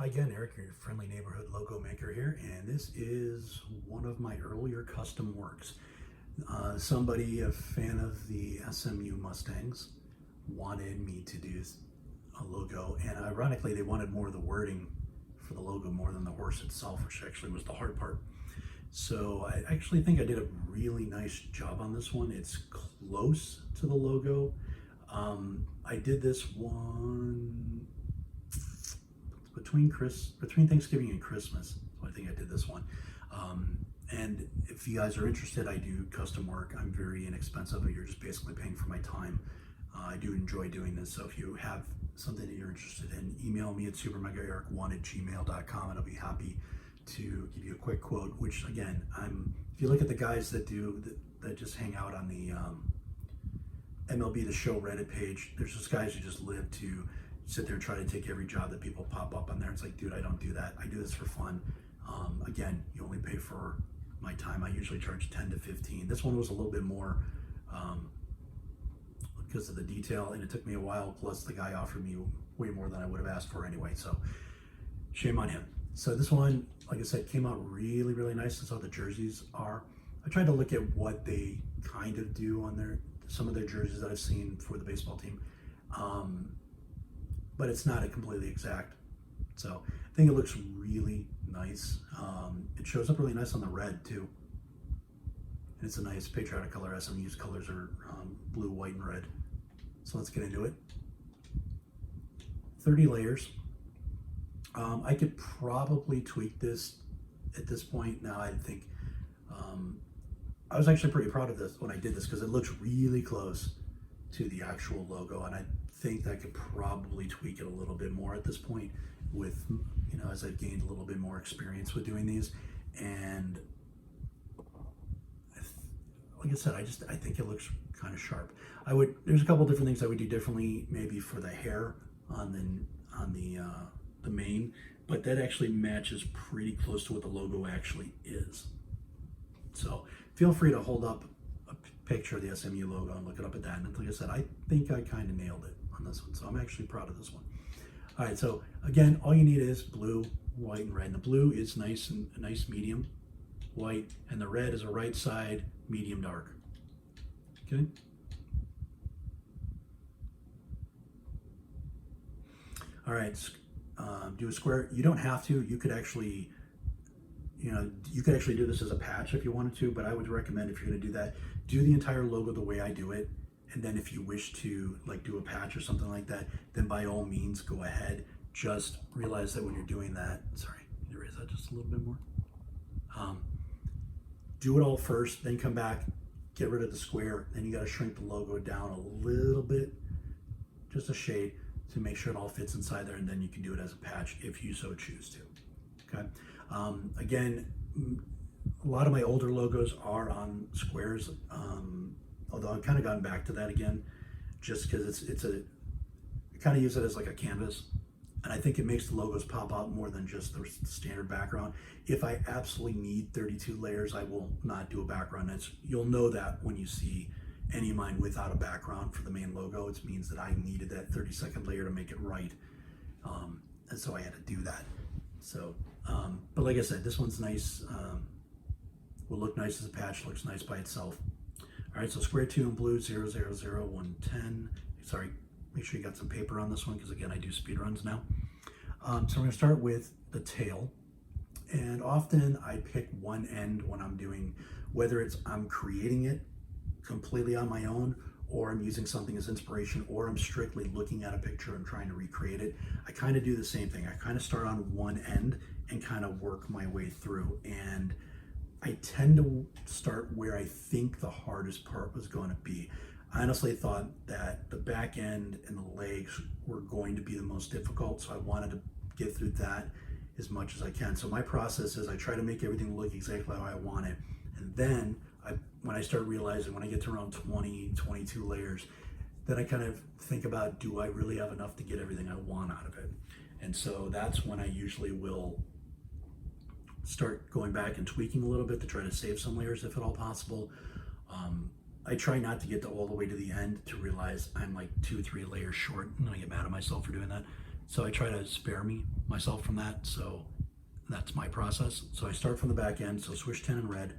Hi again, Eric, your friendly neighborhood logo maker here, and this is one of my earlier custom works. Somebody, a fan of the SMU Mustangs, wanted me to do a logo, and ironically, they wanted more of the wording for the logo more than the horse itself, which actually was the hard part. So I actually think I did a really nice job on this one. It's close to the logo. I did this one between Thanksgiving and Christmas. So I think I did this one. And if you guys are interested, I do custom work. I'm very inexpensive. You're just basically paying for my time. I do enjoy doing this. So if you have something that you're interested in, email me at supermegaeric1@gmail.com and I'll be happy to give you a quick quote, which again, if you look at the guys that just hang out on the MLB The Show Reddit page, there's just guys who just live to sit there and try to take every job that people pop up on there. It's like, dude, I don't do that. I do this for fun. Again, you only pay for my time. I usually charge 10 to 15. This one was a little bit more because of the detail, and it took me a while. Plus, the guy offered me way more than I would have asked for anyway. So, shame on him. So this one, like I said, came out really, really nice. That's how the jerseys are. I tried to look at what they kind of do on some of their jerseys that I've seen for the baseball team. But it's not a completely exact. So I think it looks really nice. It shows up really nice on the red too. And it's a nice patriotic color. SMU's colors are blue, white, and red. So let's get into it. 30 layers. I could probably tweak this at this point. Now I think I was actually pretty proud of this when I did this because it looks really close to the actual logo, and I think I could probably tweak it a little bit more at this point with, as I've gained a little bit more experience with doing these. And like I said, I think it looks kind of sharp. There's a couple different things I would do differently, maybe for the hair on the mane, but that actually matches pretty close to what the logo actually is. So feel free to hold up a picture of the SMU logo and look it up at that. And like I said, I think I kind of nailed it on this one. So I'm actually proud of this one. All right, so again, all you need is blue, white, and red. And the blue is nice and a nice medium white, and the red is a right side medium dark. Okay. All right, do a square. You don't have to. You could actually do this as a patch if you wanted to, but I would recommend, if you're going to do that, do the entire logo the way I do it. And then if you wish to do a patch or something like that, then by all means go ahead. Just realize that when you're doing that, sorry, erase that just a little bit more. Do it all first, then come back, get rid of the square. Then you got to shrink the logo down a little bit, just a shade, to make sure it all fits inside there, and then you can do it as a patch if you so choose to. Okay. Again, a lot of my older logos are on squares, although I've kind of gotten back to that again, just because I kind of use it as like a canvas, and I think it makes the logos pop out more than just the standard background. If I absolutely need 32 layers, I will not do a background. You'll know that when you see any of mine without a background for the main logo. It means that I needed that 32nd layer to make it right, and so I had to do that. So, but like I said, this one's nice. Will look nice as a patch. Looks nice by itself. All right, so square 2 in blue, 0, 0, 0, 1, 10. Sorry, make sure you got some paper on this one because again, I do speed runs now. So we're gonna start with the tail, and often I pick one end when I'm doing, whether I'm creating it completely on my own, or I'm using something as inspiration, or I'm strictly looking at a picture and trying to recreate it. I kind of do the same thing. I kind of start on one end and kind of work my way through. And I tend to start where I think the hardest part was going to be. I honestly thought that the back end and the legs were going to be the most difficult, so I wanted to get through that as much as I can. So my process is I try to make everything look exactly how I want it. And then when I start realizing, when I get to around 20, 22 layers, then I kind of think about, do I really have enough to get everything I want out of it? And so that's when I usually will start going back and tweaking a little bit to try to save some layers if at all possible. I try not to get all the way to the end to realize I'm like 2-3 layers short, and I get mad at myself for doing that. So I try to spare myself from that. So that's my process. So I start from the back end. So swish 10 in red.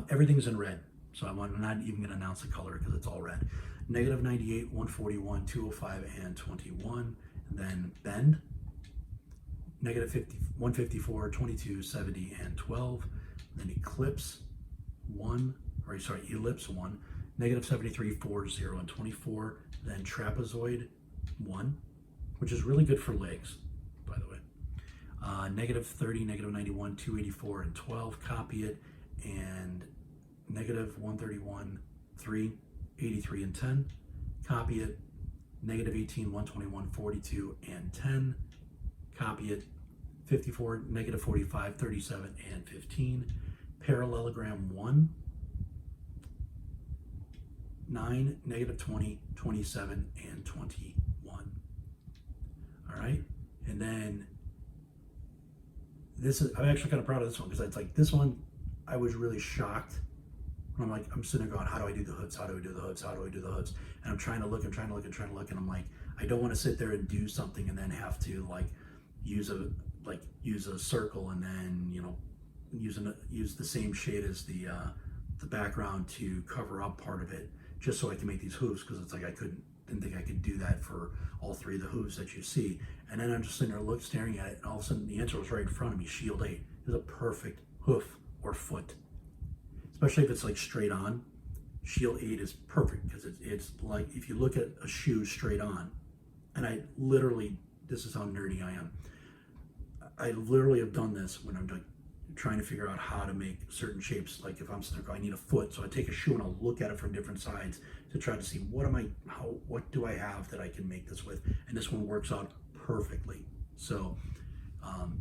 Everything's in red. So I'm not even going to announce the color because it's all red. Negative 98, 141, 205, and 21. And then bend. Negative 50, 154, 22, 70, and 12. Then ellipse 1, negative 73, 4, 0, and 24. Then trapezoid 1, which is really good for legs, by the way. Negative 30, negative 91, 284, and 12. Copy it. And negative 131, 3, 83, and 10. Copy it. Negative 18, 121, 42, and 10. Copy it. 54, negative 45, 37, and 15. Parallelogram 1. 9, negative 20, 27, and 21. All right. And then I'm actually kind of proud of this one because it's like this one, I was really shocked. I'm sitting there going, how do I do the hoods? How do I do the hoods? How do I do the hoods? And I'm trying to look, and I'm like, I don't want to sit there and do something and then have to use a circle and then use the same shade as the background to cover up part of it, just so I can make these hooves, because it's like didn't think I could do that for all three of the hooves that you see. And then I'm just sitting there staring at it, and all of a sudden the answer was right in front of me. Shield 8 is a perfect hoof or foot, especially if it's like straight on. Shield 8 is perfect because it's like if you look at a shoe straight on, and this is how nerdy I am. I literally have done this when I'm trying to figure out how to make certain shapes. Like if I'm sitting there, I need a foot, so I take a shoe and I'll look at it from different sides to try to see what do I have that I can make this with, and this one works out perfectly. So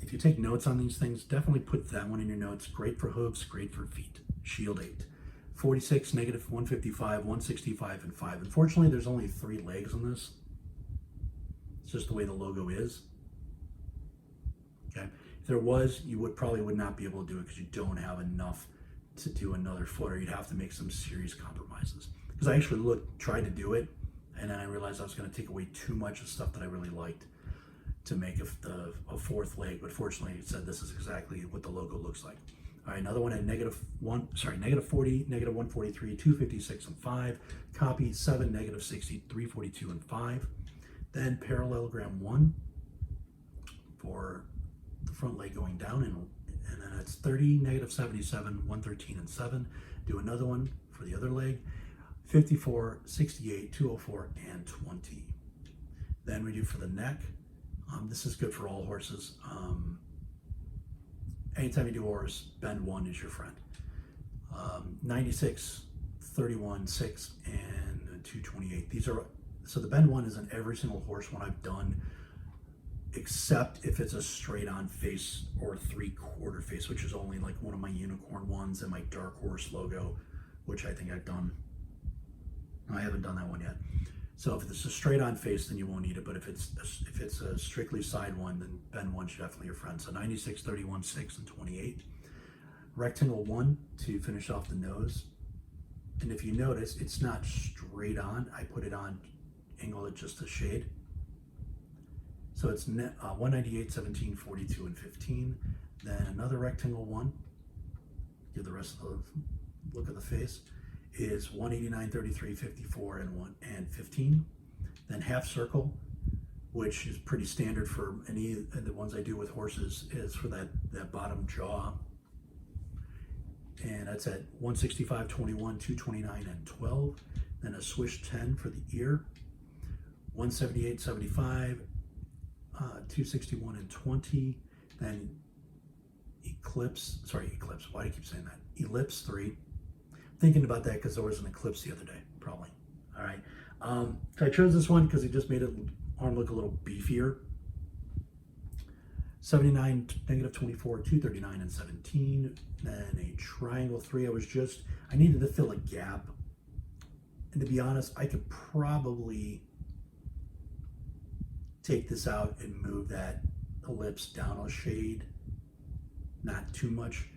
if you take notes on these things, definitely put that one in your notes. Great for hooves, great for feet. Shield 8. 46, negative 155, 165, and 5. Unfortunately, there's only 3 legs on this. It's just the way the logo is. Okay. If there was, you probably would not be able to do it because you don't have enough to do another foot, or you'd have to make some serious compromises. Because I actually tried to do it, and then I realized I was going to take away too much of stuff that I really liked to make a fourth leg. But fortunately, it said this is exactly what the logo looks like. All right, another one at negative 40, negative 143, 256, and 5. Copy 7, negative 60, 342, and 5. Then parallelogram 1 for the front leg going down, and then it's 30, negative 77, 113, and 7. Do another one for the other leg, 54, 68, 204, and 20. Then we do for the neck. This is good for all horses. Anytime you do a horse, bend 1 is your friend. 96, 31, 6, and 228. So the bend 1 is in every single horse one I've done, except if it's a straight on face or 3/4 face, which is only like one of my unicorn ones and my dark horse logo, which I think I've done. I haven't done that one yet. So if it's a straight on face, then you won't need it. But if it's a strictly side one, then bend 1 should definitely your friend. So 96, 31, 6, and 28. Rectangle 1 to finish off the nose. And if you notice, it's not straight on. I put it on, angle it just a shade. So it's 198, 17, 42, and 15. Then another rectangle 1. Give the rest of the look of the face. Is 189, 33, 54, and 15. Then half circle, which is pretty standard for any of the ones I do with horses, is for that bottom jaw. And that's at 165, 21, 229, and 12. Then a swish 10 for the ear. 178, 75, 261, and 20. Then ellipse, why do I keep saying that? Ellipse 3. Thinking about that because there was an eclipse the other day, probably. All right. So I chose this one because it just made it arm look a little beefier. 79, negative 24, 239, and 17. Then a triangle 3. I needed to fill a gap. And to be honest, I could probably take this out and move that ellipse down a shade. Not too much.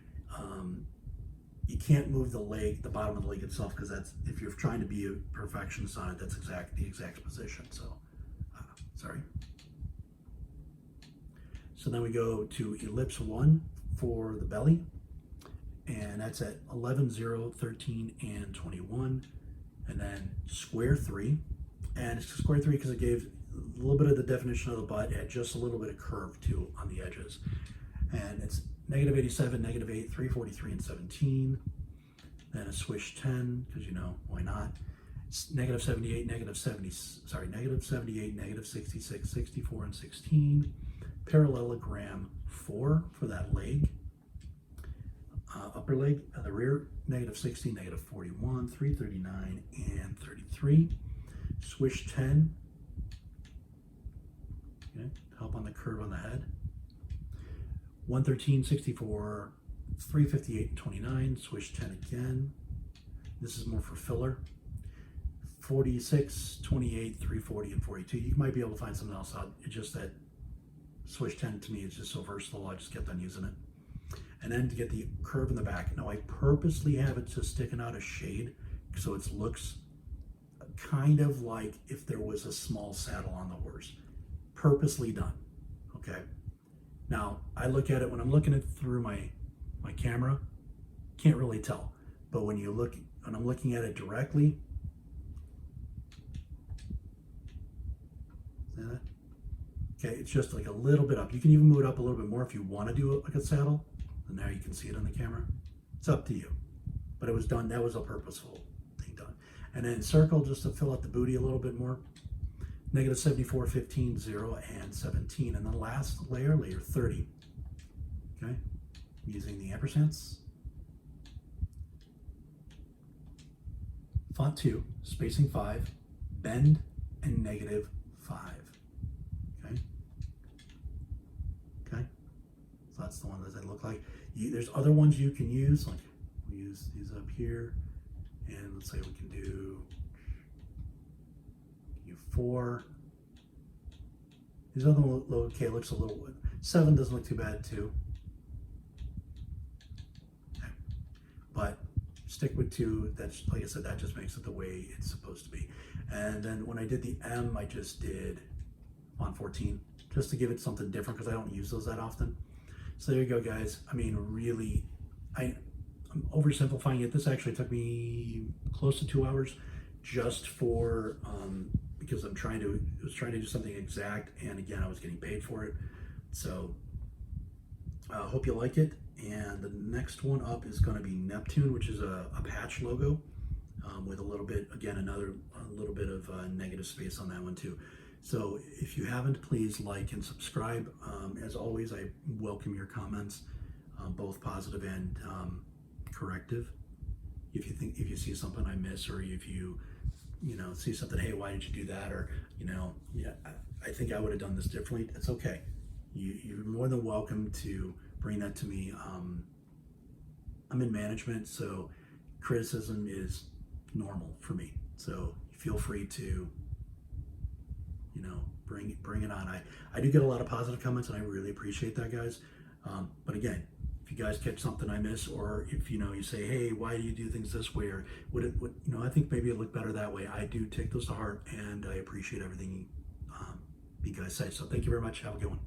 You can't move the bottom of the leg itself, because that's, if you're trying to be a perfectionist on it, that's the exact position. So, sorry. So then we go to ellipse 1 for the belly, and that's at 11, 0, 13, and 21. And then square 3, and it's square 3 because it gave a little bit of the definition of the butt, had just a little bit of curve too on the edges. And it's negative 87, negative 8, 343, and 17. Then a swish 10, because you know, why not? It's negative 78, negative 78, negative 66, 64, and 16. Parallelogram 4 for that leg. Upper leg, the rear, negative 60, negative 41, 339, and 33. Swish 10, okay, help on the curve on the head. 113, 64, 358, and 29. Swish 10 again. This is more for filler. 46, 28, 340, and 42. You might be able to find something else out. It's just that swish 10 to me is just so versatile. I just kept on using it. And then to get the curve in the back. Now I purposely have it just sticking out a shade so it looks kind of like if there was a small saddle on the horse. Purposely done, okay? Now I look at it, when I'm looking at it through my camera, can't really tell. But when I'm looking at it directly, see that? Okay, it's just like a little bit up. You can even move it up a little bit more if you want to do it like a saddle. And now you can see it on the camera. It's up to you. But it was done, that was a purposeful thing done. And then circle just to fill out the booty a little bit more. Negative 74, 15, 0, and 17. And the last layer, layer 30. Okay, using the ampersands. Font 2, spacing 5, bend, and negative 5. Okay. Okay. So that's the one that they look like. There's other ones you can use, like we use these up here, and let's say we can do U4. These other one, okay, looks a little, 7 doesn't look too bad too. Okay. But stick with 2. That's, like I said, that just makes it the way it's supposed to be. And then when I did the M, I just did font 14, just to give it something different because I don't use those that often. So there you go, guys. I mean, really, I'm oversimplifying it. This actually took me close to 2 hours just for, because I was trying to do something exact, and again, I was getting paid for it. So I hope you like it. And the next one up is going to be Neptune, which is a patch logo with a little bit, again, a little bit of negative space on that one too. So if you haven't, please like and subscribe. As always, I welcome your comments, both positive and corrective. If you see something I miss, or if you see something, hey, why did you do that? Or, yeah, I think I would have done this differently. It's okay. You're more than welcome to bring that to me. I'm in management, so criticism is normal for me. So feel free to, bring it on. I do get a lot of positive comments, and I really appreciate that, guys. But again, if you guys catch something I miss, or if you say, hey, why do you do things this way, or I think maybe it looked better that way. I do take those to heart, and I appreciate everything you guys say. So thank you very much. Have a good one.